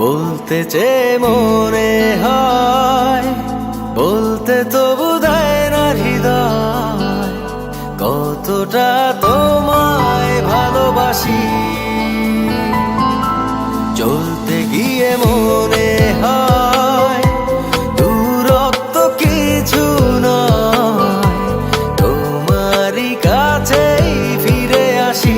বলতে চেয়ে মনে হয়, বলতে তবু দেয় না হৃদয়, কতটা তোমায় ভালোবাসি। চলতে গিয়ে মনে হয় দূরত্ব কিছু নয়, তোমারই কাছেই ফিরে আসি।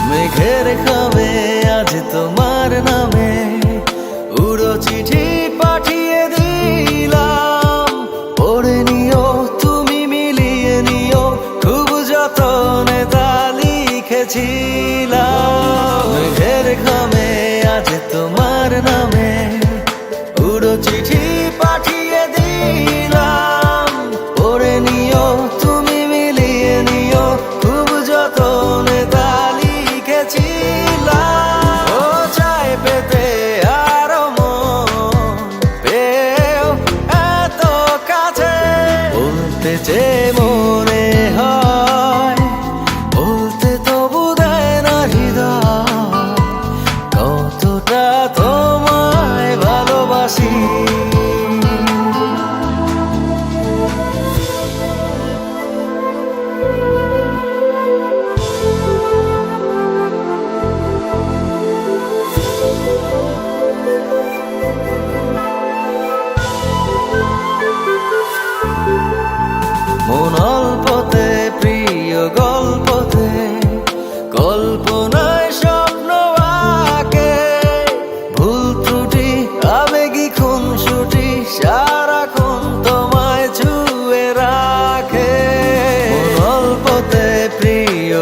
মেঘের খামে আজ তোমার নামে উড়ো চিঠি পাঠিয়ে দিলাম, পড়ে নিও তুমি মিলিয়ে নিও, খুব যতনে তা লিখেছিলাম। মেঘের খামে আজ তোমার নামে উড়ো চিঠি পাঠিয়ে দিলাম, পড়ে নিও তুমি মিলিয়ে নিও, খুব যতনে তা যে মনে হয়, বলতে তবু দেয় না হৃদয়, কতটা তোমায় ভালোবাসি। মন অল্পতে প্রিয় গল্পতে, কল্পনায় স্বপ্ন আঁকে, ভুল ত্রুটি আবেগী খুনসুটি সারাক্ষণ তোমায় ছুঁয়ে রাখে। মন অল্পতে প্রিয়